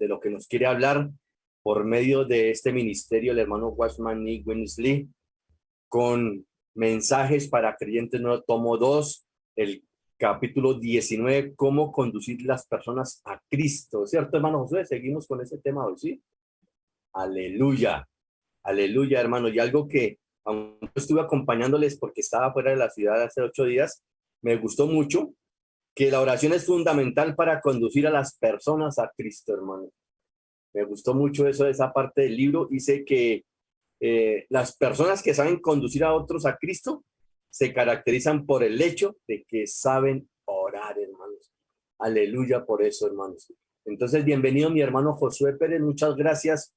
de lo que nos quiere hablar por medio de este ministerio, el hermano Watchman Nee Winsley, con mensajes para creyentes nuevo, tomo 2, el capítulo 19, cómo conducir las personas a Cristo, ¿cierto, hermano Josué? Seguimos con ese tema hoy, ¿sí? Aleluya, aleluya, hermano. Y algo que aunque estuve acompañándoles porque estaba fuera de la ciudad hace 8 días, me gustó mucho que la oración es fundamental para conducir a las personas a Cristo, hermano. Me gustó mucho eso, esa parte del libro. Dice que las personas que saben conducir a otros a Cristo se caracterizan por el hecho de que saben orar, hermanos. Aleluya por eso, hermanos. Entonces, bienvenido mi hermano Josué Pérez. Muchas gracias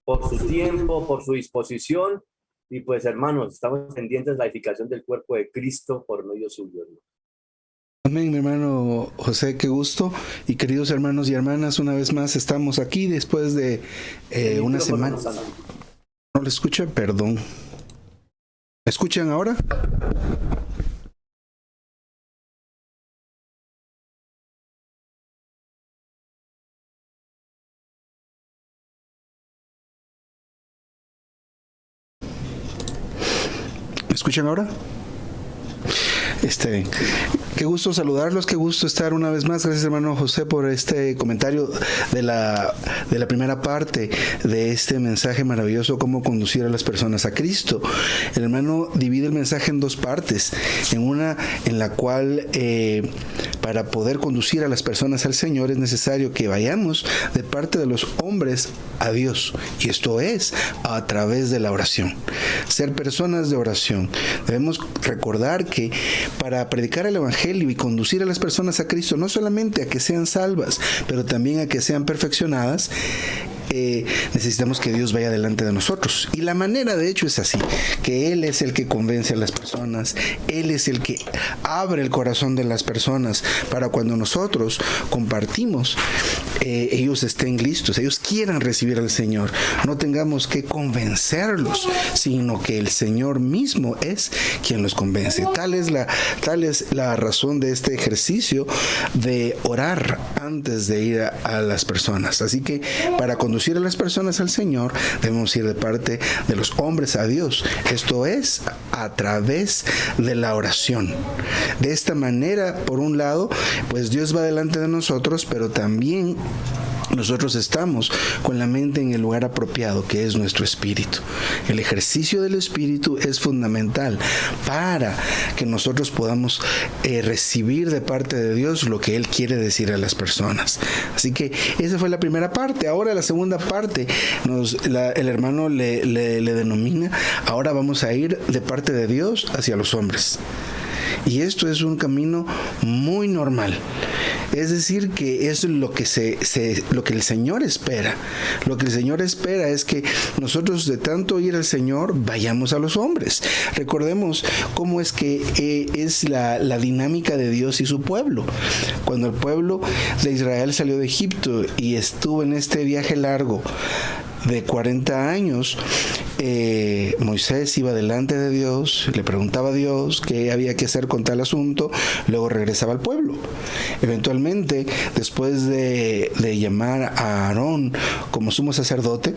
por su tiempo, por su disposición. Y pues, hermanos, estamos pendientes de la edificación del cuerpo de Cristo por medio suyo, hermano. Amén, mi hermano José, qué gusto. Y queridos hermanos y hermanas, una vez más estamos aquí después de una semana. ¿No le escuchan? Perdón. ¿Me escuchan ahora? ¿Me escuchan ahora? Qué gusto saludarlos, qué gusto estar una vez más. Gracias, hermano José, por este comentario de la primera parte de este mensaje maravilloso, cómo conducir a las personas a Cristo. El hermano divide el mensaje en 2 partes. En una en la cual para poder conducir a las personas al Señor es necesario que vayamos de parte de los hombres a Dios, y esto es a través de la oración. Ser personas de oración. Debemos recordar que para predicar el evangelio y conducir a las personas a Cristo, no solamente a que sean salvas, pero también a que sean perfeccionadas, necesitamos que Dios vaya delante de nosotros. Y la manera, de hecho, es así, que Él es el que convence a las personas, Él es el que abre el corazón de las personas para cuando nosotros compartimos, ellos estén listos, ellos quieran recibir al Señor. No tengamos que convencerlos, sino que el Señor mismo es quien los convence. Tal es la razón de este ejercicio de orar antes de ir a las personas. Así que para conducir a las personas al Señor, debemos ir de parte de los hombres a Dios. Esto es a través de la oración. De esta manera, por un lado, pues Dios va delante de nosotros, pero también nosotros estamos con la mente en el lugar apropiado, que es nuestro espíritu. El ejercicio del espíritu es fundamental para que nosotros podamos recibir de parte de Dios lo que Él quiere decir a las personas. Así que esa fue la primera parte. Ahora la segunda parte, el hermano le denomina, ahora vamos a ir de parte de Dios hacia los hombres. Y esto es un camino muy normal. Es decir, que es lo que lo que el Señor espera. Lo que el Señor espera es que nosotros, de tanto ir al Señor, vayamos a los hombres. Recordemos cómo es que es la dinámica de Dios y su pueblo. Cuando el pueblo de Israel salió de Egipto y estuvo en este viaje largo de 40 años, Moisés iba delante de Dios, le preguntaba a Dios qué había que hacer con tal asunto, luego regresaba al pueblo. Eventualmente, después de llamar a Aarón como sumo sacerdote,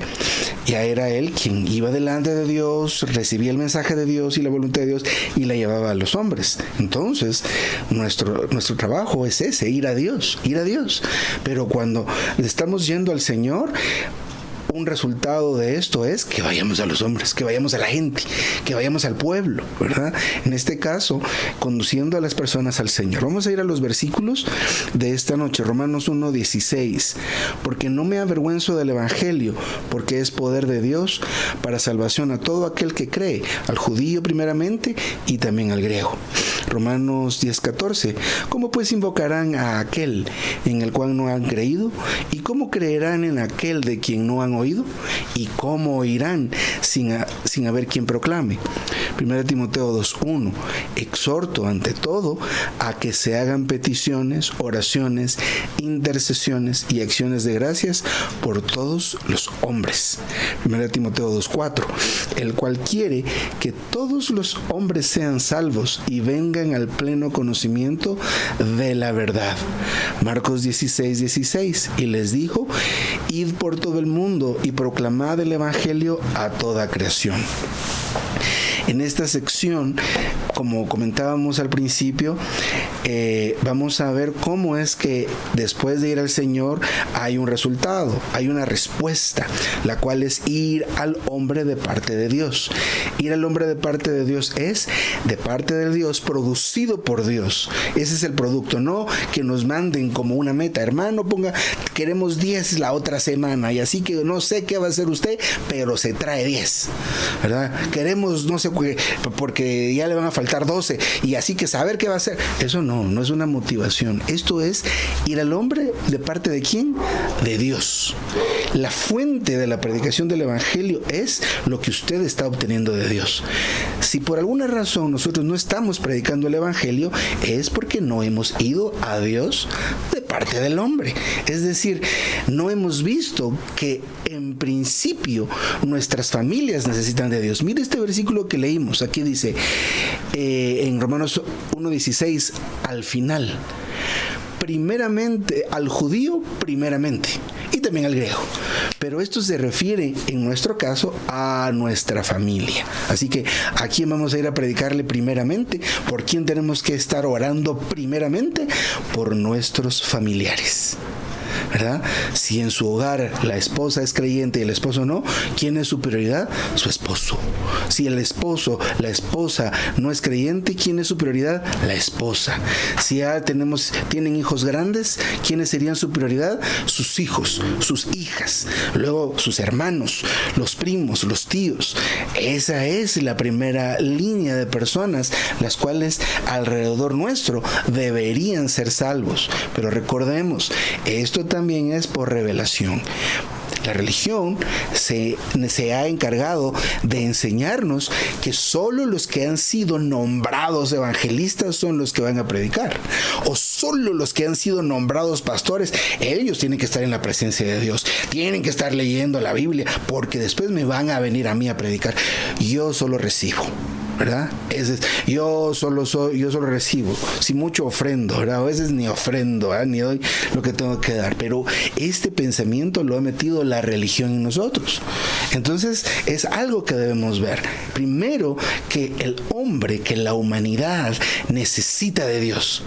ya era él quien iba delante de Dios, recibía el mensaje de Dios y la voluntad de Dios y la llevaba a los hombres. Entonces, nuestro trabajo es ese, ir a Dios. Pero cuando le estamos yendo al Señor, un resultado de esto es que vayamos a los hombres, que vayamos a la gente, que vayamos al pueblo, ¿verdad? En este caso, conduciendo a las personas al Señor. Vamos a ir a los versículos de esta noche, Romanos 1:16. Porque no me avergüenzo del evangelio, porque es poder de Dios para salvación a todo aquel que cree, al judío primeramente y también al griego. Romanos 10:14. ¿Cómo pues invocarán a aquel en el cual no han creído? ¿Y cómo creerán en aquel de quien no han oído? ¿Y cómo oirán sin haber quien proclame? 1 Timoteo 2:1. Exhorto ante todo a que se hagan peticiones, oraciones, intercesiones y acciones de gracias por todos los hombres. 1 Timoteo 2:4. El cual quiere que todos los hombres sean salvos y vengan al pleno conocimiento de la verdad. Marcos 16:16. Y les dijo: id por todo el mundo y proclamad el evangelio a toda creación. En esta sección, como comentábamos al principio, vamos a ver cómo es que después de ir al Señor hay un resultado, hay una respuesta, la cual es ir al hombre de parte de Dios. Ir al hombre de parte de Dios es de parte de Dios, producido por Dios. Ese es el producto, no que nos manden como una meta. Hermano, queremos 10 la otra semana, y así que no sé qué va a hacer usted, pero se trae 10, ¿verdad? Queremos, no sé, porque ya le van a faltar 12, y así que saber qué va a hacer. Eso no es una motivación. Esto es ir al hombre de parte de ¿quién? De Dios. La fuente de la predicación del evangelio es lo que usted está obteniendo de Dios. Si por alguna razón nosotros no estamos predicando el evangelio, es porque no hemos ido a Dios de parte del hombre. Es decir, no hemos visto que en principio nuestras familias necesitan de Dios. Mire este versículo que leímos. Aquí dice en Romanos 1:16, al final, primeramente al judío, primeramente, y también al griego. Pero esto se refiere, en nuestro caso, a nuestra familia. Así que, ¿a quién vamos a ir a predicarle primeramente? ¿Por quién tenemos que estar orando primeramente? Por nuestros familiares, ¿verdad? Si en su hogar la esposa es creyente y el esposo no, ¿quién es su prioridad? Su esposo. Si el esposo, la esposa no es creyente, ¿quién es su prioridad? La esposa. Si ya tienen hijos grandes, ¿quiénes serían su prioridad? Sus hijos, sus hijas, luego sus hermanos, los primos, los tíos. Esa es la primera línea de personas las cuales alrededor nuestro deberían ser salvos. Pero recordemos, esto también es por revelación. La religión se ha encargado de enseñarnos que solo los que han sido nombrados evangelistas son los que van a predicar, o solo los que han sido nombrados pastores, ellos tienen que estar en la presencia de Dios, tienen que estar leyendo la Biblia, porque después me van a venir a mí a predicar. Yo solo recibo, ¿verdad? Yo solo recibo, si mucho ofrendo, ¿verdad? A veces ni ofrendo, ¿verdad? Ni doy lo que tengo que dar, pero este pensamiento lo ha metido la religión en nosotros. Entonces es algo que debemos ver. Primero, que el hombre, que la humanidad necesita de Dios.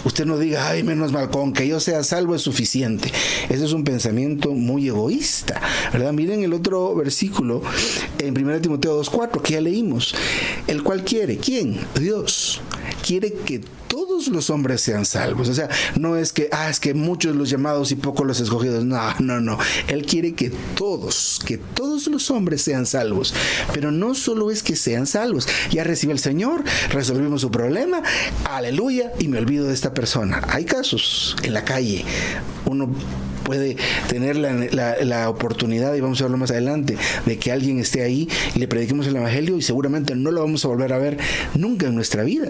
Usted no diga, ay, menos mal, con que yo sea salvo es suficiente. Ese es un pensamiento muy egoísta, ¿verdad? Miren el otro versículo en 1 Timoteo 2:4 que ya leímos, el cual quiere, ¿quién? Dios quiere que todos los hombres sean salvos. O sea, no es que muchos los llamados y pocos los escogidos. No. Él quiere que todos los hombres sean salvos. Pero no solo es que sean salvos. Ya recibe el Señor, resolvimos su problema, aleluya, y me olvido de esta persona. Hay casos en la calle. Uno puede tener la oportunidad, y vamos a verlo más adelante, de que alguien esté ahí y le prediquemos el evangelio y seguramente no lo vamos a volver a ver nunca en nuestra vida.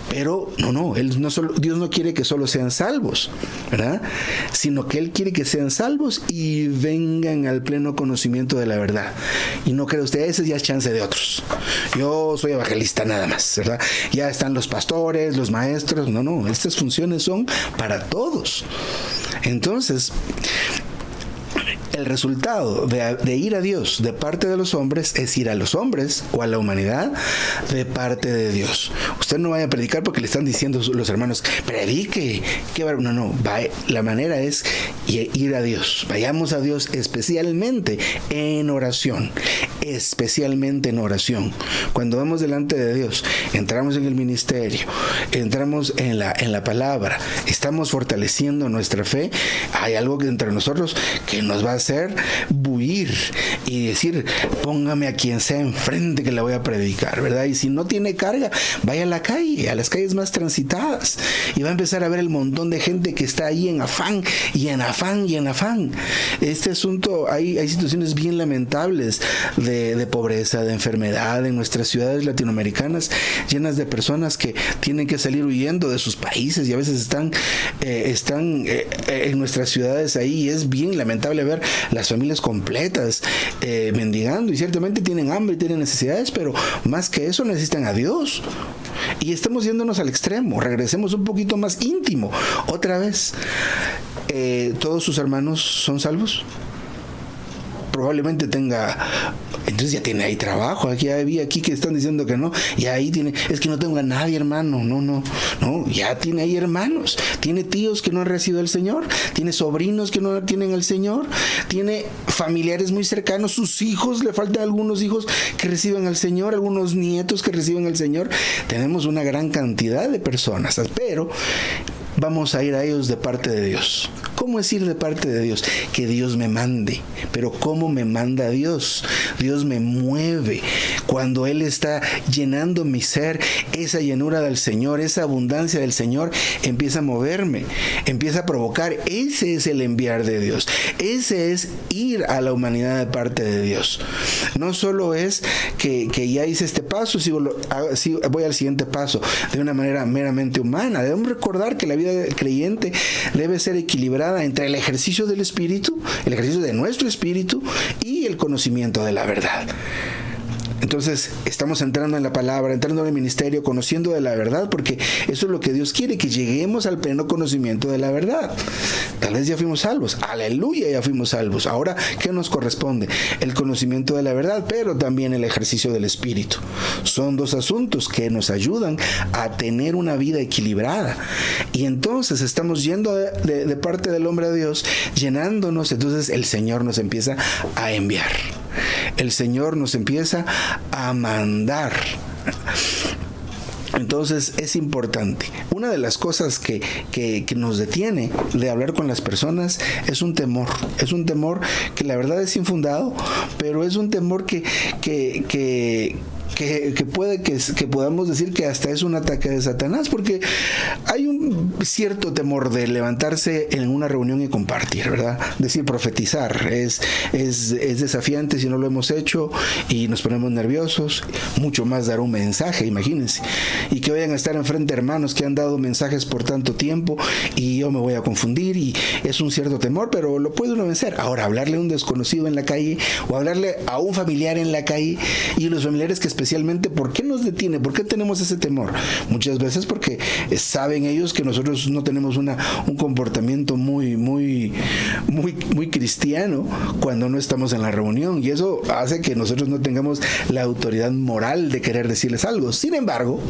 Pero Dios no quiere que solo sean salvos, ¿verdad? Sino que Él quiere que sean salvos y vengan al pleno conocimiento de la verdad. Y no cree usted, ese ya es chance de otros. Yo soy evangelista nada más, ¿verdad? Ya están los pastores, los maestros. No, estas funciones son para todos. Entonces, el resultado de ir a Dios de parte de los hombres es ir a los hombres o a la humanidad de parte de Dios. Usted no vaya a predicar porque le están diciendo los hermanos, predique. La manera es ir a Dios. Vayamos a Dios especialmente en oración. Cuando vamos delante de Dios, entramos en el ministerio, entramos en la palabra, estamos fortaleciendo nuestra fe. Hay algo que entre nosotros que nos va a hacer buir y decir, póngame a quien sea enfrente que la voy a predicar, ¿verdad? Y si no tiene carga, vaya a la calle, a las calles más transitadas, y va a empezar a ver el montón de gente que está ahí en afán y en afán. Este asunto, hay situaciones bien lamentables de pobreza, de enfermedad en nuestras ciudades latinoamericanas, llenas de personas que tienen que salir huyendo de sus países y a veces están en nuestras ciudades ahí, y es bien lamentable ver las familias completas mendigando, y ciertamente tienen hambre y tienen necesidades, pero más que eso necesitan a Dios. Y estamos yéndonos al extremo. Regresemos un poquito más íntimo otra vez. ¿todos sus hermanos son salvos? Probablemente tenga, entonces ya tiene ahí trabajo. Aquí había aquí que están diciendo que no, y ahí tiene, es que no tengo a nadie, hermano. No, ya tiene ahí hermanos, tiene tíos que no han recibido al Señor, tiene sobrinos que no tienen al Señor, tiene familiares muy cercanos, sus hijos, le faltan algunos hijos que reciben al Señor, algunos nietos que reciben al Señor. Tenemos una gran cantidad de personas, pero vamos a ir a ellos de parte de Dios. ¿Cómo es ir de parte de Dios? Que Dios me mande. Pero ¿cómo me manda Dios? Dios me mueve. Cuando Él está llenando mi ser, esa llenura del Señor, esa abundancia del Señor empieza a moverme, empieza a provocar. Ese es el enviar de Dios. Ese es ir a la humanidad de parte de Dios. No solo es que ya hice este paso, si voy al siguiente paso de una manera meramente humana. Debemos recordar que la vida del creyente debe ser equilibrada entre el ejercicio del Espíritu, el ejercicio de nuestro Espíritu y el conocimiento de la verdad. Entonces estamos entrando en la palabra, entrando en el ministerio, conociendo de la verdad, porque eso es lo que Dios quiere, que lleguemos al pleno conocimiento de la verdad. Tal vez ya fuimos salvos, aleluya, ya fuimos salvos. Ahora, ¿qué nos corresponde? El conocimiento de la verdad, pero también el ejercicio del Espíritu. Son dos asuntos que nos ayudan a tener una vida equilibrada. Y entonces estamos yendo de parte del hombre a Dios, llenándonos. Entonces el Señor nos empieza a enviar. El Señor nos empieza a mandar. Entonces es importante. Una de las cosas que nos detiene de hablar con las personas es un temor. Es un temor que la verdad es infundado, pero es un temor que puede que podamos decir que hasta es un ataque de Satanás, porque hay un cierto temor de levantarse en una reunión y compartir, ¿verdad? Decir, profetizar es desafiante si no lo hemos hecho y nos ponemos nerviosos, mucho más dar un mensaje, imagínense, y que vayan a estar enfrente hermanos que han dado mensajes por tanto tiempo y yo me voy a confundir, y es un cierto temor, pero lo puede uno vencer. Ahora, hablarle a un desconocido en la calle o hablarle a un familiar en la calle, y los familiares que especialmente, ¿por qué nos detiene? ¿Por qué tenemos ese temor? Muchas veces porque saben ellos que nosotros no tenemos un comportamiento muy cristiano cuando no estamos en la reunión, y eso hace que nosotros no tengamos la autoridad moral de querer decirles algo. Sin embargo,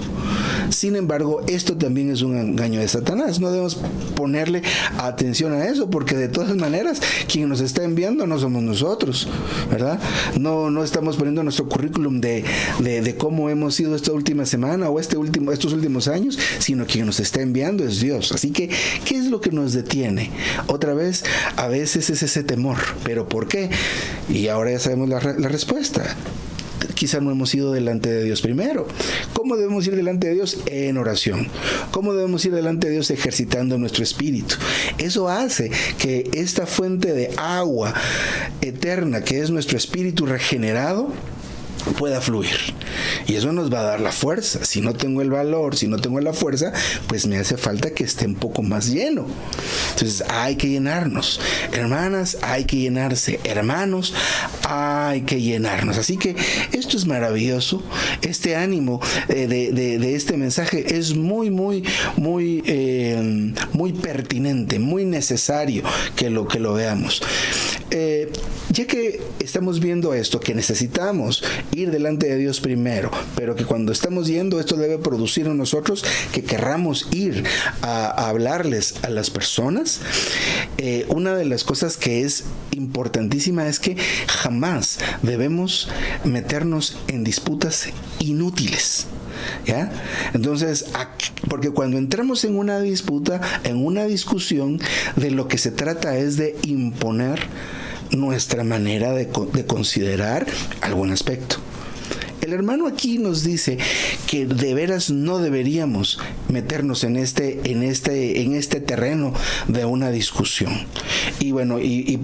esto también es un engaño de Satanás. No debemos ponerle atención a eso, porque de todas maneras quien nos está enviando no somos nosotros, ¿verdad? No estamos poniendo nuestro currículum de cómo hemos sido esta última semana o estos últimos años, sino quien nos está enviando es Dios. Así que, ¿qué es lo que nos detiene? Otra vez, a veces es ese temor. ¿Pero por qué? Y ahora ya sabemos la respuesta. Quizá no hemos ido delante de Dios primero. ¿Cómo debemos ir delante de Dios? En oración. ¿Cómo debemos ir delante de Dios? Ejercitando nuestro espíritu. Eso hace que esta fuente de agua eterna, que es nuestro espíritu regenerado, pueda fluir, y eso nos va a dar la fuerza. Si no tengo el valor, si no tengo la fuerza, pues me hace falta que esté un poco más lleno. Entonces hay que llenarnos, hermanas, hay que llenarse, hermanos, hay que llenarnos. Así que esto es maravilloso. Este ánimo de este mensaje es muy pertinente, muy necesario que lo veamos. Ya que estamos viendo esto, que necesitamos ir delante de Dios primero, pero que cuando estamos yendo, esto debe producir en nosotros que querramos ir a hablarles a las personas. Una de las cosas que es importantísima es que jamás debemos meternos en disputas inútiles. ¿Ya? Entonces, porque cuando entramos en una disputa, en una discusión, de lo que se trata es de imponer nuestra manera de considerar algún aspecto. El hermano aquí nos dice que de veras no deberíamos meternos en este terreno de una discusión. Y bueno, y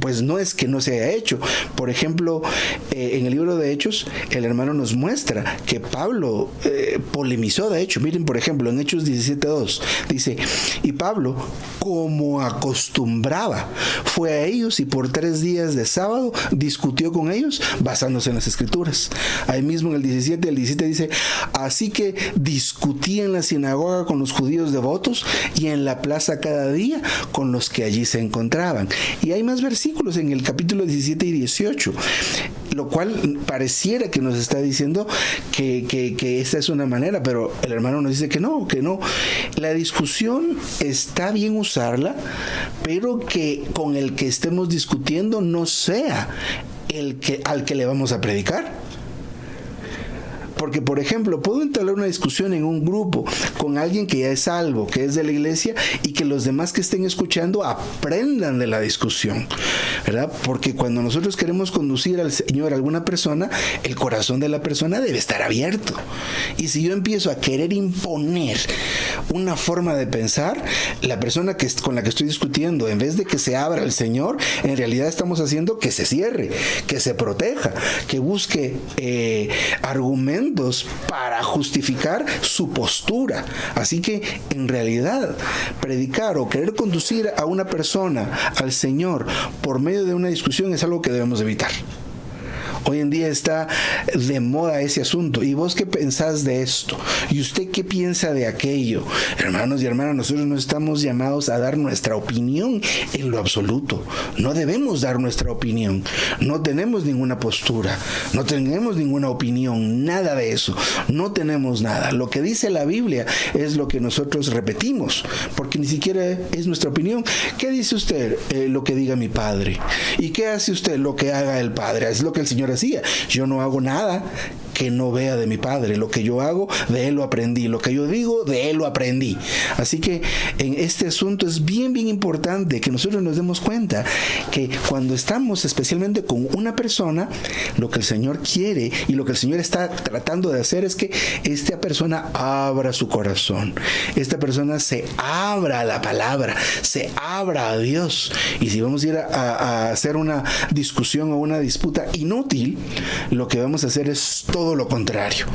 pues no es que no se haya hecho. Por ejemplo, en el libro de Hechos, el hermano nos muestra que Pablo polemizó, de hecho. Miren, por ejemplo, en Hechos 17:2, dice, y Pablo, como acostumbraba, fue a ellos y por 3 días de sábado discutió con ellos basándose en las Escrituras. Ahí mismo en el 17 dice, así que discutía en la sinagoga con los judíos devotos y en la plaza cada día con los que allí se encontraban. Y hay más versículos en el capítulo 17 y 18, lo cual pareciera que nos está diciendo que esta es una manera, pero el hermano nos dice que no. La discusión está bien usarla, pero que con el que estemos discutiendo no sea al que le vamos a predicar. Porque, por ejemplo, puedo entablar una discusión en un grupo con alguien que ya es salvo, que es de la iglesia, y que los demás que estén escuchando aprendan de la discusión, ¿verdad? Porque cuando nosotros queremos conducir al Señor a alguna persona, el corazón de la persona debe estar abierto. Y si yo empiezo a querer imponer una forma de pensar, la persona con la que estoy discutiendo, en vez de que se abra al Señor, en realidad estamos haciendo que se cierre, que se proteja, que busque argumentos para justificar su postura. Así que en realidad predicar o querer conducir a una persona al Señor por medio de una discusión es algo que debemos evitar. Hoy en día está de moda ese asunto. ¿Y vos qué pensás de esto? ¿Y usted qué piensa de aquello? Hermanos y hermanas, nosotros no estamos llamados a dar nuestra opinión en lo absoluto. No debemos dar nuestra opinión. No tenemos ninguna postura. No tenemos ninguna opinión. Nada de eso. No tenemos nada. Lo que dice la Biblia es lo que nosotros repetimos, porque ni siquiera es nuestra opinión. ¿Qué dice usted? Lo que diga mi padre. ¿Y qué hace usted? Lo que haga el padre. Es lo que el Señor hacía. Yo no hago nada que no vea de mi padre. Lo que yo hago, de él lo aprendí. Lo que yo digo, de él lo aprendí. Así que en este asunto es bien importante que nosotros nos demos cuenta que cuando estamos especialmente con una persona, lo que el Señor quiere y lo que el Señor está tratando de hacer es que esta persona abra su corazón. Esta persona se abra a la palabra, se abra a Dios. Y si vamos a ir a hacer una discusión o una disputa inútil, lo que vamos a hacer es todo lo contrario.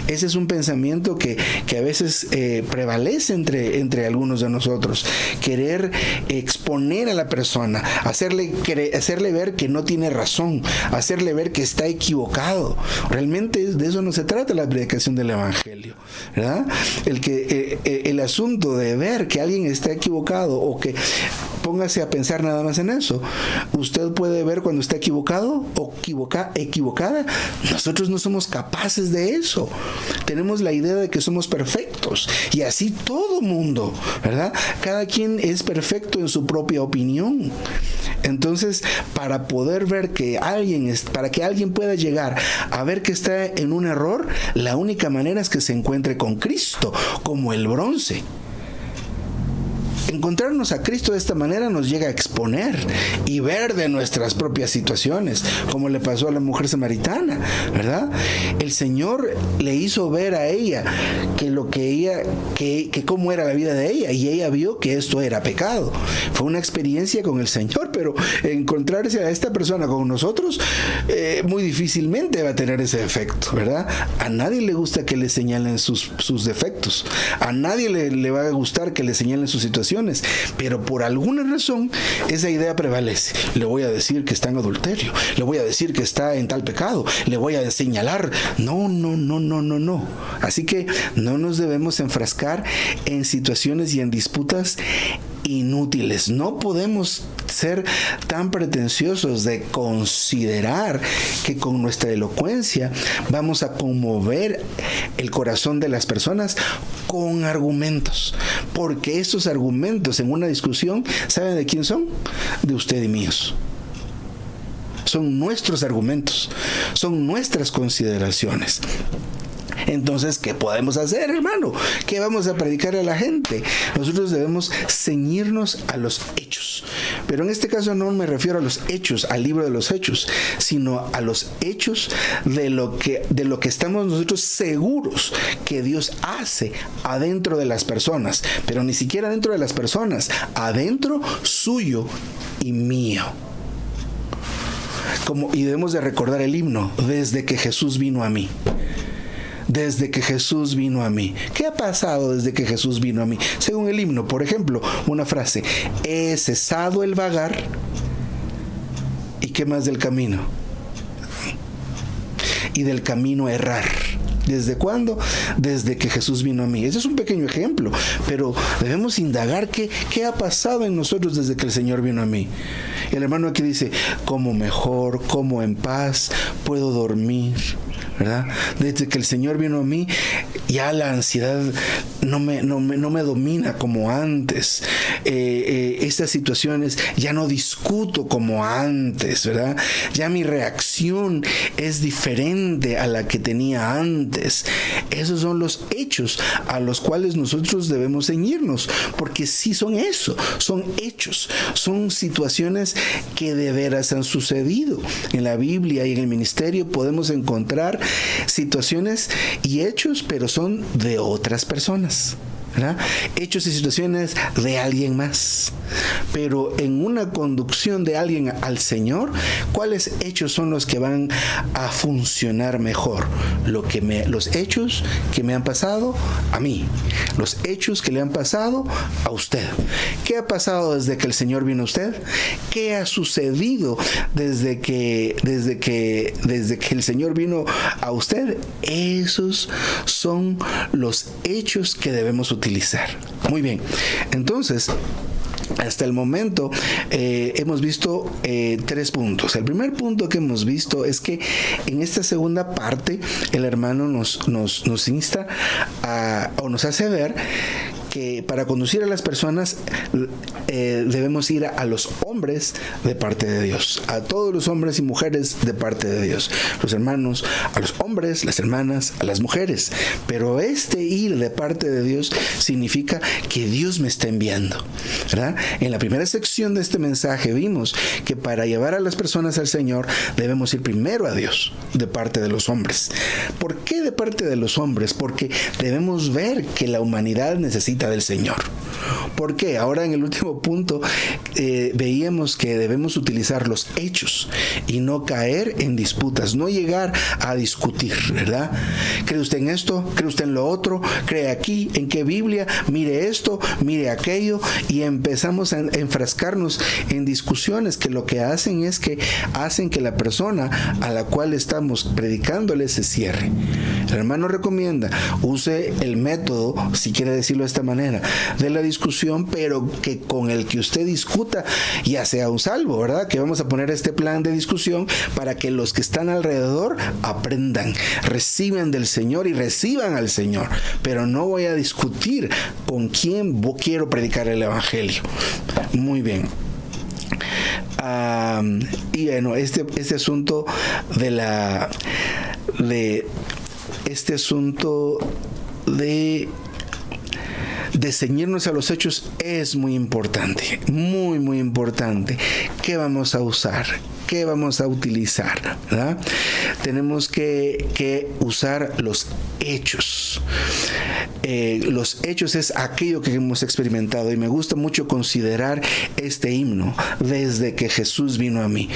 Ese es un pensamiento que a veces prevalece entre algunos de nosotros. Querer exponer a la persona, hacerle ver que no tiene razón, hacerle ver que está equivocado. Realmente de eso no se trata la predicación del Evangelio, ¿verdad? El asunto de ver que alguien está equivocado, o que póngase a pensar nada más en eso. Usted puede ver cuando está equivocado o equivocada. Nosotros no somos capaces de eso. Tenemos la idea de que somos perfectos, y así todo mundo, ¿verdad? Cada quien es perfecto en su propia opinión. Entonces, para poder ver para que alguien pueda llegar a ver que está en un error, la única manera es que se encuentre con Cristo, como el bronce. Encontrarnos a Cristo de esta manera nos llega a exponer y ver de nuestras propias situaciones, como le pasó a la mujer samaritana, ¿verdad? El Señor le hizo ver a ella que cómo era la vida de ella, y ella vio que esto era pecado. Fue una experiencia con el Señor, pero encontrarse a esta persona con nosotros muy difícilmente va a tener ese efecto, ¿verdad? A nadie le gusta que le señalen sus defectos, a nadie le va a gustar que le señalen sus situaciones. Pero por alguna razón esa idea prevalece. Le voy a decir que está en adulterio, le voy a decir que está en tal pecado, le voy a señalar. No. Así que no nos debemos enfrascar en situaciones y en disputas inútiles. No podemos ser tan pretenciosos de considerar que con nuestra elocuencia vamos a conmover el corazón de las personas con argumentos, porque estos argumentos en una discusión, ¿saben de quién son? De usted y míos. Son nuestros argumentos, son nuestras consideraciones. Entonces, ¿qué podemos hacer, hermano? ¿Qué vamos a predicar a la gente? Nosotros debemos ceñirnos a los hechos. Pero en este caso no me refiero a los hechos, al libro de los hechos, sino a los hechos de lo que estamos nosotros seguros que Dios hace adentro de las personas. Pero ni siquiera adentro de las personas, adentro suyo y mío. y debemos de recordar el himno, desde que Jesús vino a mí. Desde que Jesús vino a mí. ¿Qué ha pasado desde que Jesús vino a mí? Según el himno, por ejemplo, una frase: he cesado el vagar. ¿Y qué más del camino? Y del camino errar. ¿Desde cuándo? Desde que Jesús vino a mí. Ese es un pequeño ejemplo, pero debemos indagar qué ha pasado en nosotros desde que el Señor vino a mí. El hermano aquí dice: como mejor, como en paz, puedo dormir, ¿verdad? Desde que el Señor vino a mí, ya la ansiedad no me domina como antes. Estas situaciones ya no discuto como antes, ¿verdad? Ya mi reacción es diferente a la que tenía antes. Esos son los hechos a los cuales nosotros debemos ceñirnos, porque sí son eso, son hechos, son situaciones que de veras han sucedido. En la Biblia y en el ministerio podemos encontrar situaciones y hechos, pero son de otras personas, ¿verdad? Hechos y situaciones de alguien más. Pero en una conducción de alguien al Señor, ¿cuáles hechos son los que van a funcionar mejor? Los hechos que me han pasado a mí, los hechos que le han pasado a usted. ¿Qué ha pasado desde que el Señor vino a usted? ¿Qué ha sucedido desde que el Señor vino a usted? Esos son los hechos que debemos utilizar. Muy bien, entonces, hasta el momento hemos visto 3 puntos. El primer punto que hemos visto es que en esta segunda parte el hermano nos insta o nos hace ver que para conducir a las personas debemos ir a los hombres de parte de Dios, a todos los hombres y mujeres de parte de Dios, los hermanos, a los hombres, las hermanas, a las mujeres. Pero este ir de parte de Dios significa que Dios me está enviando, ¿verdad? En la primera sección de este mensaje vimos que para llevar a las personas al Señor debemos ir primero a Dios de parte de los hombres. ¿Por qué de parte de los hombres? Porque debemos ver que la humanidad necesita del Señor. ¿Por qué? Ahora en el último punto veíamos que debemos utilizar los hechos y no caer en disputas, no llegar a discutir, ¿verdad? ¿Cree usted en esto? ¿Cree usted en lo otro? ¿Cree aquí? ¿En qué Biblia? Mire esto, mire aquello, y empezamos a enfrascarnos en discusiones que lo que hacen es que hacen que la persona a la cual estamos predicándole se cierre. El hermano recomienda, use el método, si quiere decirlo de esta manera, de la discusión, pero que con el que usted discuta ya sea un salvo, ¿verdad? Que vamos a poner este plan de discusión para que los que están alrededor aprendan, reciban del Señor y reciban al Señor, pero no voy a discutir con quién quiero predicar el Evangelio. Muy bien. Y bueno, este asunto de ceñirnos a los hechos es muy importante, muy, muy importante. ¿Qué vamos a usar? ¿Qué vamos a utilizar? ¿Verdad? Tenemos que usar los hechos. Los hechos es aquello que hemos experimentado, y me gusta mucho considerar este himno, desde que Jesús vino a mí.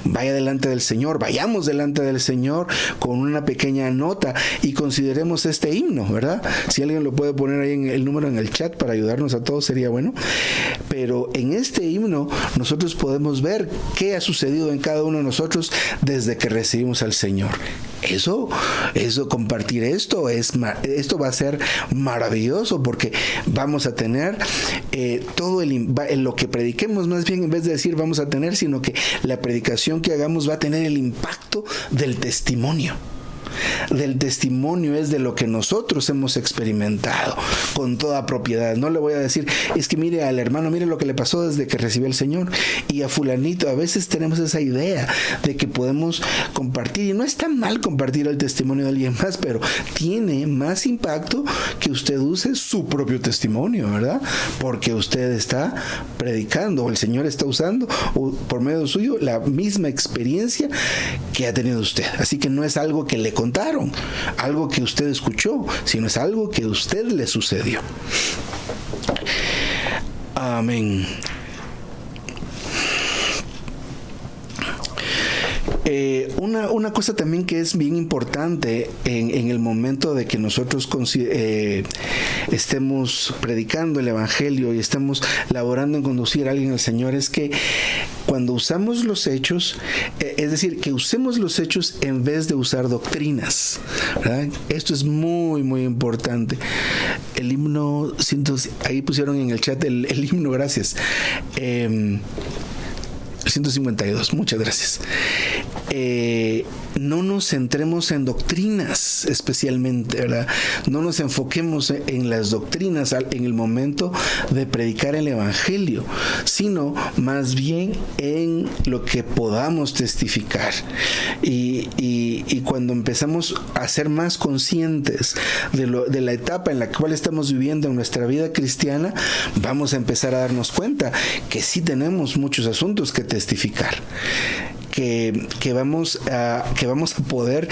Vaya delante del Señor, vayamos delante del Señor con una pequeña nota y consideremos este himno, ¿verdad? Si alguien lo puede poner ahí en el número en el chat para ayudarnos a todos, sería bueno. Pero en este himno nosotros podemos ver qué ha sucedido en cada uno de nosotros desde que recibimos al Señor. Eso, compartir esto va a ser maravilloso, porque vamos a tener todo lo que prediquemos, más bien, en vez de decir vamos a tener, sino que la predicación que hagamos va a tener el impacto del testimonio. Es de lo que nosotros hemos experimentado con toda propiedad. No le voy a decir, es que mire al hermano, mire lo que le pasó desde que recibió el Señor, y a fulanito. A veces tenemos esa idea de que podemos compartir, y no está mal compartir el testimonio de alguien más, pero tiene más impacto que usted use su propio testimonio, ¿verdad? Porque usted está predicando, o el Señor está usando por medio suyo la misma experiencia que ha tenido usted. Así que no es algo que le contaron, algo que usted escuchó, sino es algo que a usted le sucedió. Amén. Una cosa también que es bien importante en el momento de que nosotros estemos predicando el Evangelio y estemos laborando en conducir a alguien al Señor es que cuando usamos los hechos, es decir, que usemos los hechos en vez de usar doctrinas, ¿verdad? Esto es muy, muy importante. El himno, ahí pusieron en el chat el himno, gracias. 152, muchas gracias. No nos centremos en doctrinas especialmente, ¿verdad? No nos enfoquemos en las doctrinas en el momento de predicar el Evangelio, sino más bien en lo que podamos testificar. Y cuando empezamos a ser más conscientes de la etapa en la cual estamos viviendo en nuestra vida cristiana, vamos a empezar a darnos cuenta que sí tenemos muchos asuntos que testificar. Que vamos a poder,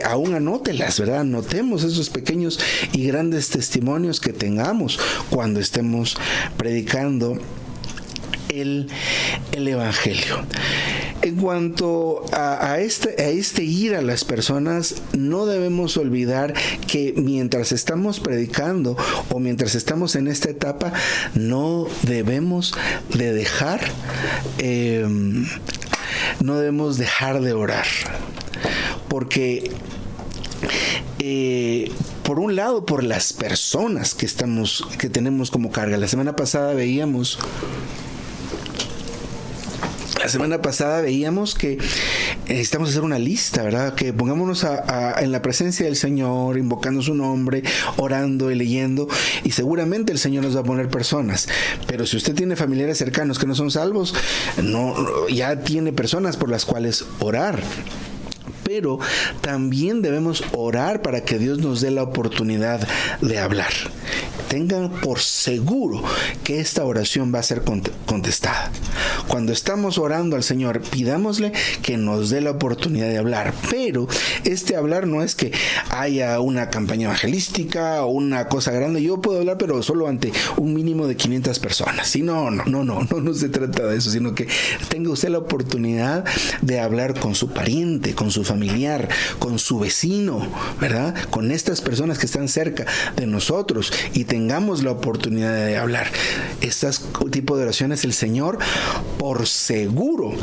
aún anótelas, ¿verdad? Anotemos esos pequeños y grandes testimonios que tengamos cuando estemos predicando el Evangelio. En cuanto a este ir a las personas, no debemos olvidar que mientras estamos predicando o mientras estamos en esta etapa, no debemos de dejar de orar, porque por un lado, por las personas que tenemos como carga. La semana pasada veíamos que necesitamos hacer una lista, ¿verdad? Que pongámonos en la presencia del Señor, invocando su nombre, orando y leyendo, y seguramente el Señor nos va a poner personas. Pero si usted tiene familiares cercanos que no son salvos, ya tiene personas por las cuales orar. Pero también debemos orar para que Dios nos dé la oportunidad de hablar. Tengan por seguro que esta oración va a ser contestada. Cuando estamos orando al Señor, pidámosle que nos dé la oportunidad de hablar. Pero este hablar no es que haya una campaña evangelística o una cosa grande. Yo puedo hablar, pero solo ante un mínimo de 500 personas. Sí, no se trata de eso, sino que tenga usted la oportunidad de hablar con su pariente, con su familiar, con su vecino, ¿verdad? Con estas personas que están cerca de nosotros y tengamos la oportunidad de hablar. Este tipo de oraciones el Señor por seguro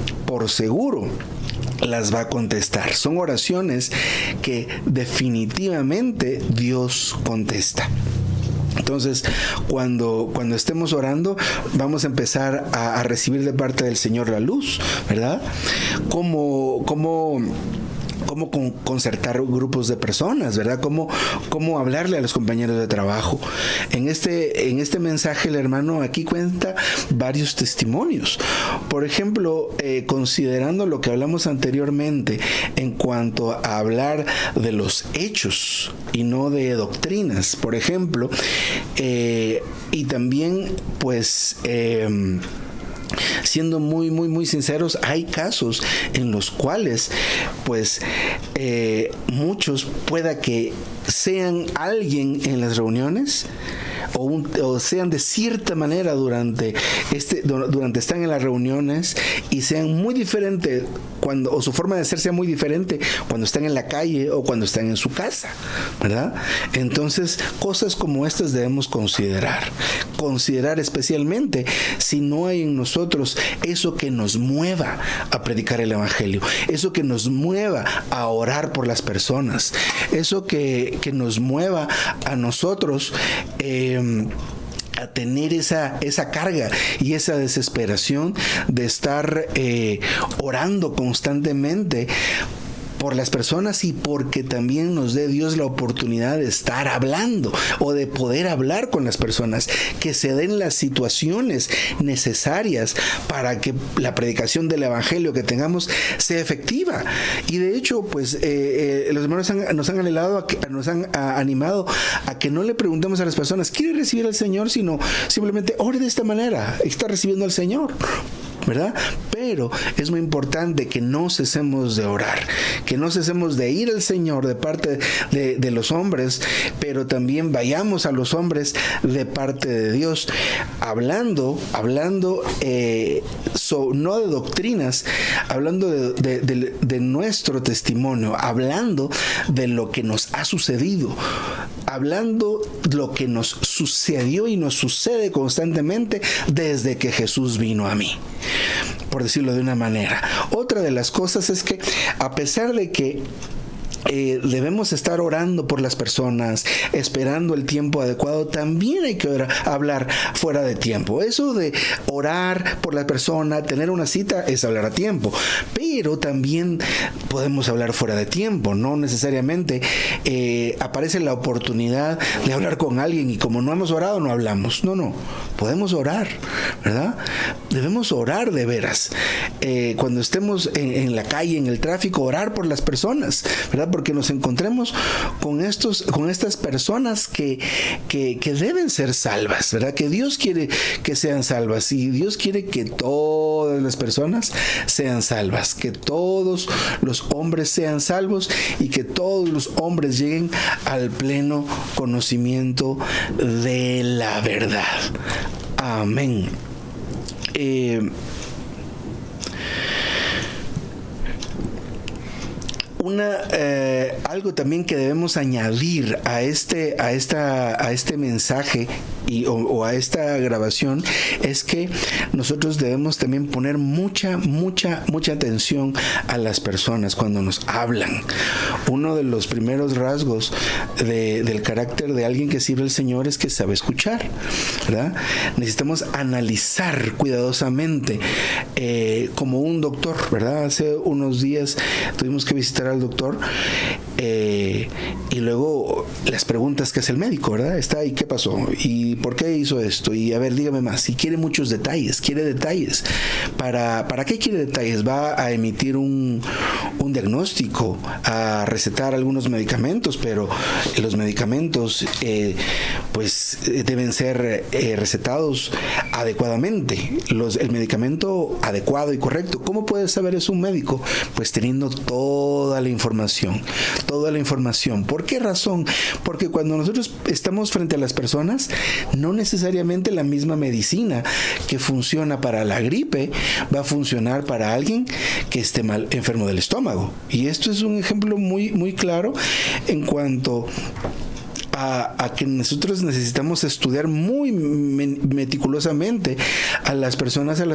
las va a contestar. Son oraciones que definitivamente Dios contesta. Entonces, cuando estemos orando, vamos a empezar a recibir de parte del Señor la luz, ¿verdad? Cómo concertar grupos de personas, ¿verdad? Cómo hablarle a los compañeros de trabajo. En este mensaje, el hermano aquí cuenta varios testimonios. Por ejemplo, considerando lo que hablamos anteriormente en cuanto a hablar de los hechos y no de doctrinas, por ejemplo, y también, pues, siendo muy, muy, muy sinceros, hay casos en los cuales, pues, muchos pueda que sean alguien en las reuniones o sean de cierta manera durante están en las reuniones y sean muy diferentes o su forma de ser sea muy diferente cuando están en la calle o cuando están en su casa, ¿verdad? Entonces, cosas como estas debemos considerar especialmente si no hay en nosotros eso que nos mueva a predicar el Evangelio, eso que nos mueva a orar por las personas, eso que nos mueva a nosotros a tener esa carga y esa desesperación de estar orando constantemente por las personas y porque también nos dé Dios la oportunidad de estar hablando o de poder hablar con las personas, que se den las situaciones necesarias para que la predicación del Evangelio que tengamos sea efectiva. Y de hecho, pues los hermanos nos han animado a que no le preguntemos a las personas, ¿quiere recibir al Señor? Sino simplemente ore de esta manera, está recibiendo al Señor. ¿verdad? Pero es muy importante que no cesemos de orar, que no cesemos de ir al Señor de parte de los hombres, pero también vayamos a los hombres de parte de Dios, hablando no de doctrinas, hablando de nuestro testimonio, hablando de lo que nos ha sucedido, hablando lo que nos sucedió y nos sucede constantemente desde que Jesús vino a mí, por decirlo de una manera. Otra de las cosas es que, a pesar de que debemos estar orando por las personas, esperando el tiempo adecuado, también hay que hablar fuera de tiempo. Eso de orar por la persona, tener una cita, es hablar a tiempo, pero también podemos hablar fuera de tiempo. No necesariamente aparece la oportunidad de hablar con alguien y como no hemos orado, no hablamos. No, podemos orar, ¿verdad? Debemos orar de veras. Cuando estemos en la calle, en el tráfico, orar por las personas, ¿verdad? Porque nos encontremos con estas personas que deben ser salvas, ¿verdad? Que Dios quiere que sean salvas, y Dios quiere que todas las personas sean salvas, que todos los hombres sean salvos y que todos los hombres lleguen al pleno conocimiento de la verdad. Amén. Algo también que debemos añadir a este mensaje o a esta grabación es que nosotros debemos también poner mucha atención a las personas cuando nos hablan. Uno de los primeros rasgos del carácter de alguien que sirve al Señor es que sabe escuchar, ¿verdad? Necesitamos analizar cuidadosamente, como un doctor, ¿verdad? Hace unos días tuvimos que visitar al doctor, y luego las preguntas que hace el médico, ¿verdad? Está ahí, ¿qué pasó? ¿Y por qué hizo esto? Y a ver, dígame más. Y quiere muchos detalles, quiere detalles. ¿Para qué quiere detalles? Va a emitir un diagnóstico, a recetar algunos medicamentos, pero los medicamentos pues deben ser recetados adecuadamente. El medicamento adecuado y correcto. ¿Cómo puede saber eso un médico? Pues teniendo toda la información. ¿Por qué razón? Porque cuando nosotros estamos frente a las personas, no necesariamente la misma medicina que funciona para la gripe va a funcionar para alguien que esté enfermo del estómago. Y esto es un ejemplo muy claro en cuanto a que nosotros necesitamos estudiar muy meticulosamente a las personas con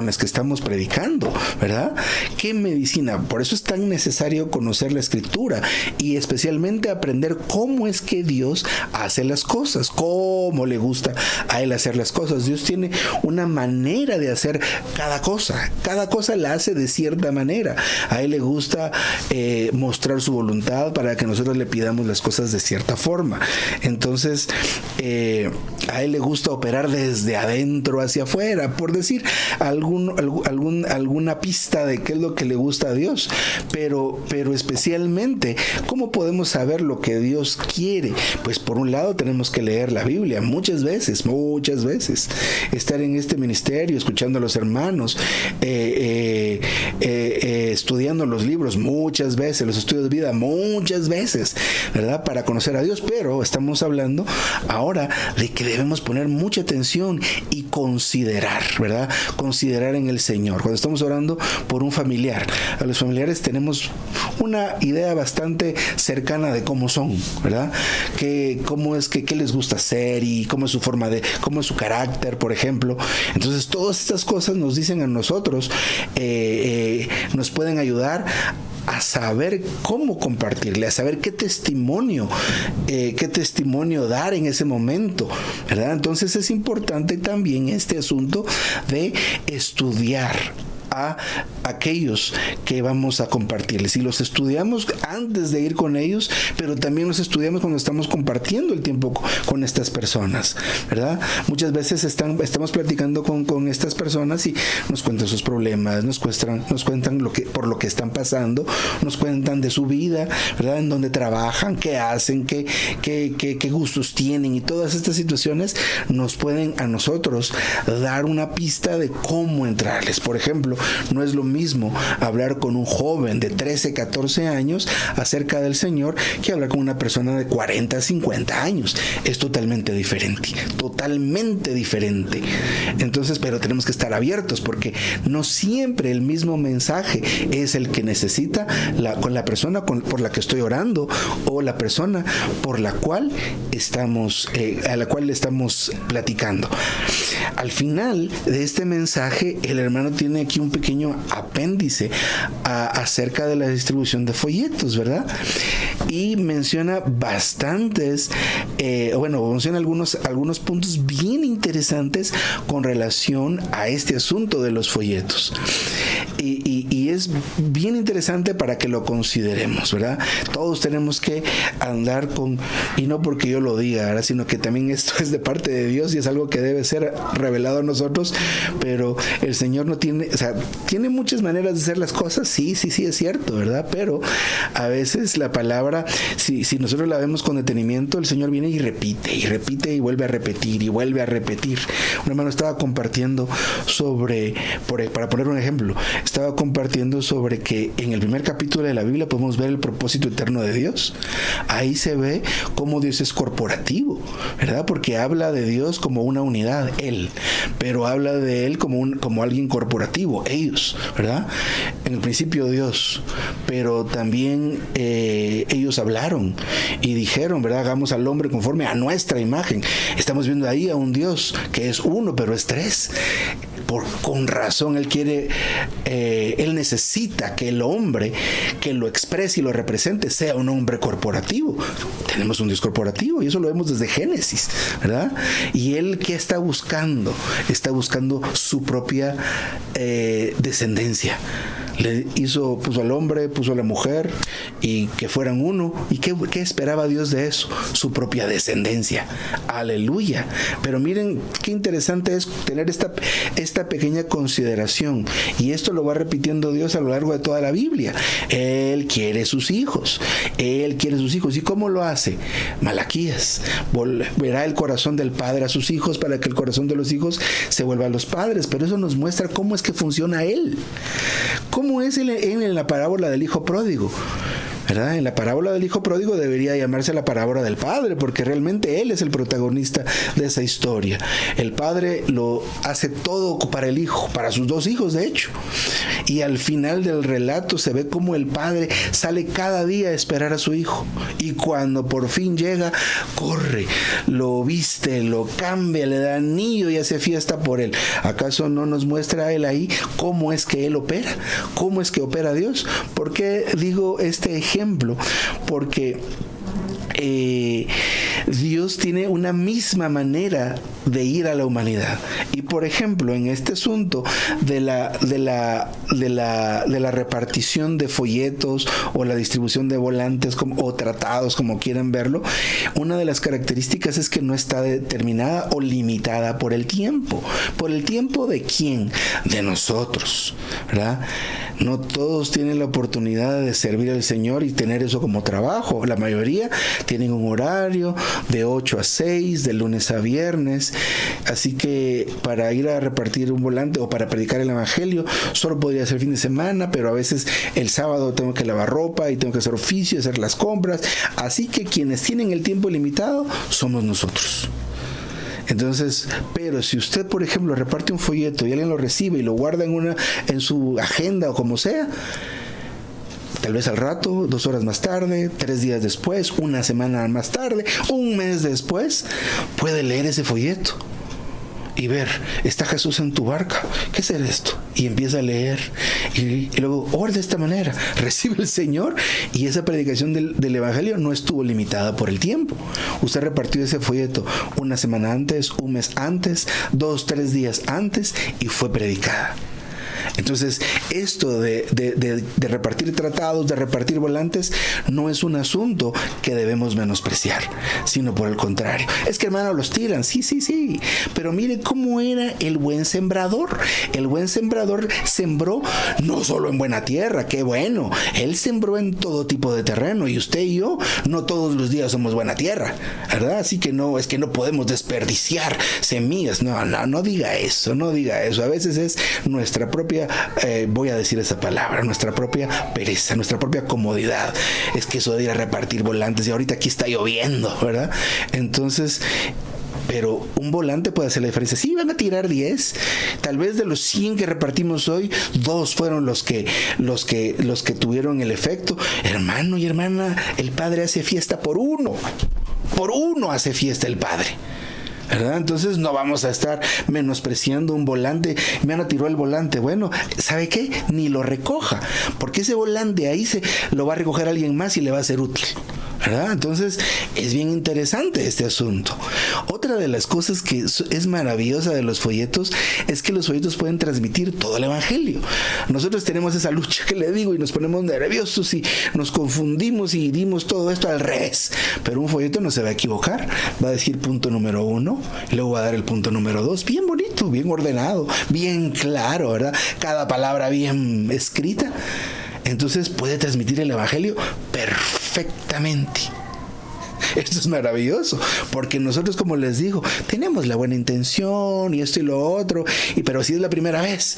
las que estamos predicando, ¿verdad? ¿Qué medicina? Por eso es tan necesario conocer la Escritura y especialmente aprender cómo es que Dios hace las cosas, cómo le gusta a Él hacer las cosas. Dios tiene una manera de hacer cada cosa la hace de cierta manera. A Él le gusta mostrar su voluntad para que nosotros le pidamos las cosas de cierta forma. Entonces, a Él le gusta operar desde adentro hacia afuera, por decir alguna pista de qué es lo que le gusta a Dios. Pero especialmente, ¿cómo podemos saber lo que Dios quiere? Pues por un lado tenemos que leer la Biblia muchas veces, estar en este ministerio, escuchando a los hermanos, estudiando los libros muchas veces, los estudios de vida muchas veces, ¿verdad? Para conocer a Dios. Pero estamos hablando ahora de que debemos poner mucha atención y considerar, ¿verdad? Considerar en el Señor. Cuando estamos orando por un familiar, a los familiares tenemos una idea bastante cercana de cómo son, ¿verdad? Qué les gusta hacer y cómo es su carácter, por ejemplo. Entonces, todas estas cosas nos dicen a nosotros, nos pueden ayudar a saber cómo compartirle, a saber qué testimonio dar en ese momento, ¿verdad? Entonces es importante también este asunto de estudiar a aquellos que vamos a compartirles. Y los estudiamos antes de ir con ellos, pero también los estudiamos cuando estamos compartiendo el tiempo con estas personas, ¿verdad? Muchas veces estamos platicando con estas personas y nos cuentan sus problemas, nos cuentan por lo que están pasando, nos cuentan de su vida, ¿verdad? En dónde trabajan, qué hacen, qué gustos tienen, y todas estas situaciones nos pueden a nosotros dar una pista de cómo entrarles. Por ejemplo, no es lo mismo hablar con un joven de 13, 14 años acerca del Señor que hablar con una persona de 40, 50 años. Es totalmente diferente. Entonces, pero tenemos que estar abiertos, porque no siempre el mismo mensaje es el que necesita con la persona por la que estoy orando, o la persona por la cual a la cual le estamos platicando. Al final de este mensaje, el hermano tiene aquí un pequeño apéndice acerca de la distribución de folletos, ¿verdad? Y menciona menciona algunos puntos bien interesantes con relación a este asunto de los folletos. Y es bien interesante para que lo consideremos, ¿verdad? Todos tenemos que andar y no porque yo lo diga, ¿verdad? Sino que también esto es de parte de Dios y es algo que debe ser revelado a nosotros, pero el Señor no tiene, tiene muchas maneras de hacer las cosas, sí, es cierto, ¿verdad? Pero a veces la palabra, si nosotros la vemos con detenimiento, el Señor viene y repite y vuelve a repetir y vuelve a repetir. Un hermano estaba compartiendo para poner un ejemplo, estaba compartiendo sobre que en el primer capítulo de la Biblia podemos ver el propósito eterno de Dios. Ahí se ve cómo Dios es corporativo, ¿verdad? Porque habla de Dios como una unidad, Él, pero habla de Él como alguien corporativo, ellos, ¿verdad? En el principio Dios, pero también ellos hablaron y dijeron, ¿verdad? Hagamos al hombre conforme a nuestra imagen. Estamos viendo ahí a un Dios que es uno, pero es tres. Con razón Él necesita que el hombre que lo exprese y lo represente sea un hombre corporativo. Tenemos un Dios corporativo y eso lo vemos desde Génesis, ¿verdad? Y Él, ¿qué está buscando? Está buscando su propia descendencia. Puso al hombre, puso a la mujer y que fueran uno. ¿Y qué esperaba Dios de eso? Su propia descendencia. Aleluya. Pero miren qué interesante es tener esta pequeña consideración, y esto lo va repitiendo Dios a lo largo de toda la Biblia. Él quiere sus hijos. ¿Y cómo lo hace? Malaquías: volverá el corazón del padre a sus hijos para que el corazón de los hijos se vuelva a los padres. Pero eso nos muestra cómo es que funciona Él. ¿Cómo es en la parábola del hijo pródigo? ¿Verdad? En la parábola del hijo pródigo debería llamarse la parábola del padre, porque realmente él es el protagonista de esa historia. El padre lo hace todo para el hijo, para sus dos hijos de hecho, y al final del relato se ve como el padre sale cada día a esperar a su hijo, y cuando por fin llega, corre, lo viste, lo cambia, le da anillo y hace fiesta por él. ¿Acaso no nos muestra él ahí cómo es que él opera? ¿Cómo es que opera Dios? ¿Por qué digo este ejemplo? Porque Dios tiene una misma manera de ir a la humanidad. Y por ejemplo, en este asunto de la repartición de folletos o la distribución de volantes o tratados, como quieran verlo, una de las características es que no está determinada o limitada por el tiempo. ¿Por el tiempo de quién? De nosotros, ¿verdad? No todos tienen la oportunidad de servir al Señor y tener eso como trabajo. La mayoría tienen un horario de 8 a 6, de lunes a viernes. Así que para ir a repartir un volante o para predicar el evangelio solo podría ser fin de semana, pero a veces el sábado tengo que lavar ropa y tengo que hacer oficio, hacer las compras. Así que quienes tienen el tiempo limitado somos nosotros. Entonces, pero si usted, por ejemplo, reparte un folleto y alguien lo recibe y lo guarda en su agenda o como sea, tal vez al rato, 2 horas más tarde, 3 días después, una semana más tarde, un mes después, puede leer ese folleto y ver, está Jesús en tu barca, ¿qué es esto? Y empieza a leer y luego ora de esta manera, recibe el Señor, y esa predicación del evangelio no estuvo limitada por el tiempo. Usted repartió ese folleto una semana antes, un mes antes, 2, 3 días antes y fue predicada. Entonces, esto de repartir tratados, de repartir volantes, no es un asunto que debemos menospreciar, sino por el contrario. Es que, hermano, los tiran, sí, pero mire cómo era el buen sembrador. El buen sembrador sembró no solo en buena tierra, qué bueno, él sembró en todo tipo de terreno, y usted y yo no todos los días somos buena tierra, ¿verdad? Así que no, es que no podemos desperdiciar semillas. No diga eso. A veces es nuestra propia, voy a decir esa palabra, nuestra propia pereza, nuestra propia comodidad. Es que eso de ir a repartir volantes, y ahorita aquí está lloviendo, ¿verdad? Entonces, pero un volante puede hacer la diferencia. Sí, van a tirar 10. Tal vez de los 100 que repartimos hoy, 2 fueron los que tuvieron el efecto. Hermano y hermana, el Padre hace fiesta por uno. Por uno hace fiesta el Padre, ¿verdad? Entonces no vamos a estar menospreciando un volante. Me han tirado el volante. Bueno, ¿sabe qué? Ni lo recoja, porque ese volante ahí lo va a recoger alguien más y le va a ser útil, ¿verdad? Entonces es bien interesante este asunto. Otra de las cosas que es maravillosa de los folletos es que los folletos pueden transmitir todo el evangelio. Nosotros tenemos esa lucha que le digo, y nos ponemos nerviosos y nos confundimos y dimos todo esto al revés, pero un folleto no se va a equivocar. Va a decir punto número 1, luego va a dar el punto número 2, bien bonito, bien ordenado, bien claro, ¿verdad? Cada palabra bien escrita. Entonces puede transmitir el evangelio perfectamente. Esto es maravilloso, porque nosotros, como les digo, tenemos la buena intención y esto y lo otro, pero si es la primera vez,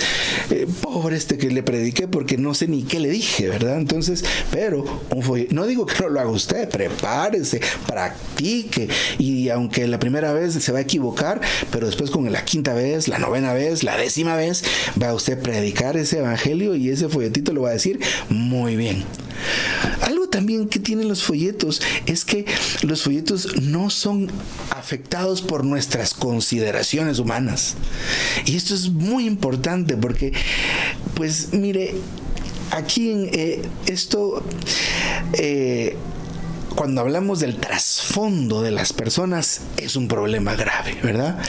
pobre que le prediqué, porque no sé ni qué le dije, ¿verdad? Entonces, pero no digo que no lo haga usted, prepárese, practique, y aunque la primera vez se va a equivocar, pero después con la 5ª vez, la 9ª vez, la 10ª vez, va a usted predicar ese evangelio, y ese folletito lo va a decir muy bien. Algo también que tienen los folletos es que los folletos no son afectados por nuestras consideraciones humanas. Y esto es muy importante porque, pues mire, aquí en cuando hablamos del trasfondo de las personas, es un problema grave, ¿verdad?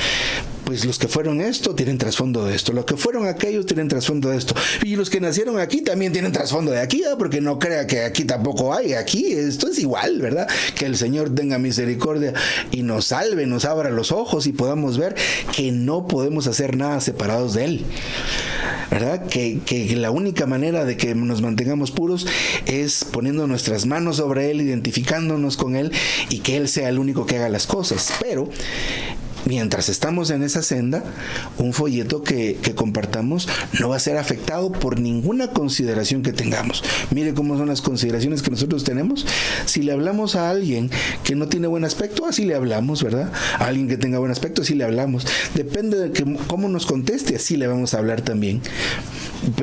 Pues los que fueron esto tienen trasfondo de esto, los que fueron aquellos tienen trasfondo de esto, y los que nacieron aquí también tienen trasfondo de aquí, ¿verdad? Porque no crea que aquí tampoco hay, aquí esto es igual, ¿verdad? Que el Señor tenga misericordia y nos salve, nos abra los ojos y podamos ver que no podemos hacer nada separados de Él, ¿verdad? Que la única manera de que nos mantengamos puros es poniendo nuestras manos sobre Él, identificándonos con Él, y que Él sea el único que haga las cosas. Pero mientras estamos en esa senda, un folleto que compartamos no va a ser afectado por ninguna consideración que tengamos. Mire cómo son las consideraciones que nosotros tenemos. Si le hablamos a alguien que no tiene buen aspecto, así le hablamos, ¿verdad? A alguien que tenga buen aspecto, así le hablamos. Depende de cómo nos conteste, así le vamos a hablar también.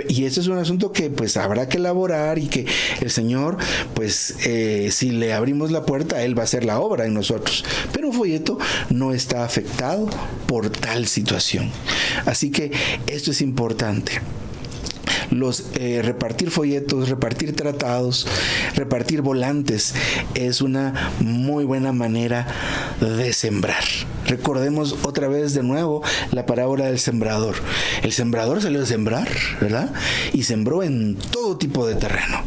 Y eso es un asunto que pues habrá que elaborar, y que el Señor, pues si le abrimos la puerta, Él va a hacer la obra en nosotros. Pero un folleto no está afectado por tal situación. Así que esto es importante. Repartir folletos, repartir tratados, repartir volantes es una muy buena manera de sembrar. Recordemos otra vez de nuevo la parábola del sembrador. El sembrador salió a sembrar, ¿verdad? Y sembró en todo tipo de terreno.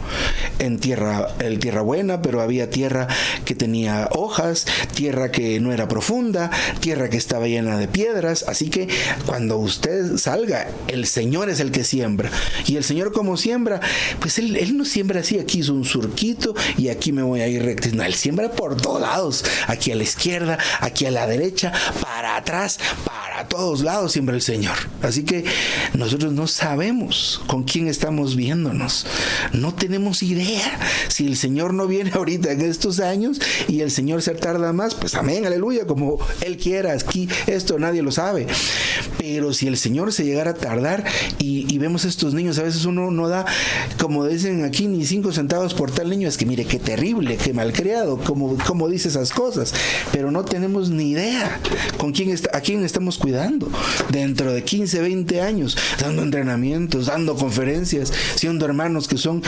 En tierra buena, pero había tierra que tenía hojas, tierra que no era profunda, tierra que estaba llena de piedras. Así que cuando usted salga, el Señor es el que siembra. Y el Señor, como siembra, pues él no siembra así, aquí hizo un surquito y aquí me voy a ir recto. No, Él siembra por todos lados, aquí a la izquierda, aquí a la derecha, para atrás, para todos lados siembra el Señor. Así que nosotros no sabemos con quién estamos viéndonos, no tenemos idea. Si el Señor no viene ahorita en estos años y el Señor se tarda más, pues amén, aleluya, como Él quiera. Aquí esto nadie lo sabe. Pero si el Señor se llegara a tardar y vemos estos niños, a veces uno no da, como dicen aquí, ni 5 centavos por tal niño. Es que mire qué terrible, qué malcriado, como dice esas cosas, pero no tenemos ni idea a quién estamos cuidando. cuidando. Dentro de 15, 20 años, dando entrenamientos, dando conferencias, siendo hermanos que son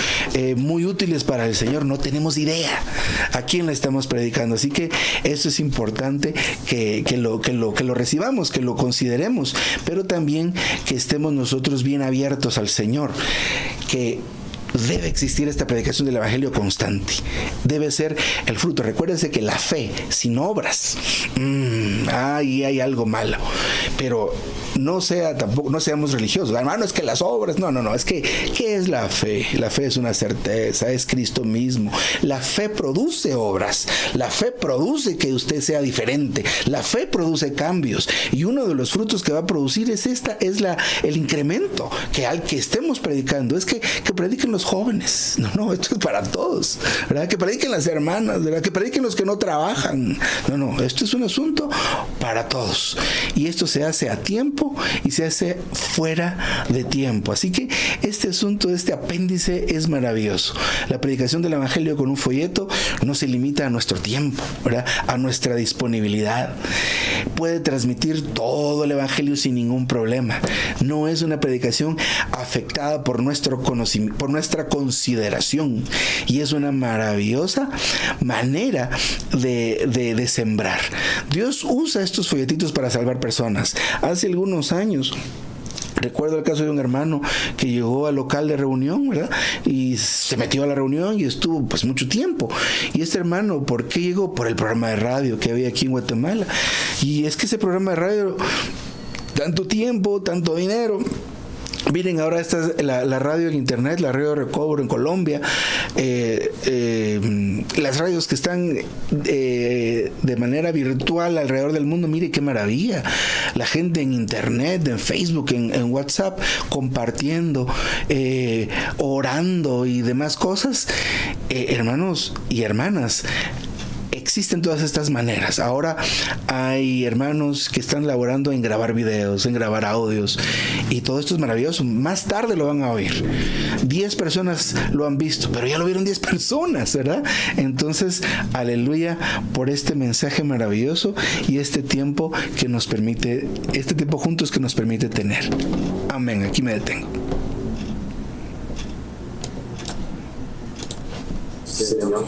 muy útiles para el Señor. No tenemos idea a quién le estamos predicando. Así que eso es importante que lo recibamos, que lo consideremos, pero también que estemos nosotros bien abiertos al Señor, que debe existir esta predicación del Evangelio constante. Debe ser el fruto. Recuérdense que la fe sin obras, ahí hay algo malo. Pero no seamos religiosos. Hermano, es que las obras, no. Es que, ¿qué es la fe? La fe es una certeza, es Cristo mismo. La fe produce obras. La fe produce que usted sea diferente. La fe produce cambios. Y uno de los frutos que va a producir es el incremento que al que estemos predicando. Es que prediquen los jóvenes. No, esto es para todos, ¿verdad? Que prediquen las hermanas, ¿verdad? Que prediquen los que no trabajan. No, esto es un asunto para todos. Y esto se hace a tiempo y se hace fuera de tiempo. Así que este asunto, este apéndice es maravilloso. La predicación del Evangelio con un folleto no se limita a nuestro tiempo, ¿verdad? A nuestra disponibilidad. Puede transmitir todo el Evangelio sin ningún problema. No es una predicación afectada por nuestro conocimiento, por nuestra consideración, y es una maravillosa manera de sembrar. Dios usa estos folletitos para salvar personas. Hace algunos años recuerdo el caso de un hermano que llegó al local de reunión, ¿verdad? Y se metió a la reunión y estuvo pues mucho tiempo. Y este hermano, ¿por qué llegó? Por el programa de radio que había aquí en Guatemala. Y es que ese programa de radio, tanto tiempo, tanto dinero. Miren, ahora esta es la radio en internet, la radio Recobro en Colombia, las radios que están de manera virtual alrededor del mundo. Mire qué maravilla, la gente en internet, en Facebook, en WhatsApp, compartiendo, orando y demás cosas. Hermanos y hermanas, existen todas estas maneras. Ahora hay hermanos que están laborando en grabar videos, en grabar audios, y todo esto es maravilloso. Más tarde lo van a oír. 10 personas lo han visto, pero ya lo vieron 10 personas, ¿verdad? Entonces, aleluya por este mensaje maravilloso y este tiempo que nos permite, este tiempo juntos que nos permite tener. Amén. Aquí me detengo. Señor Jesús.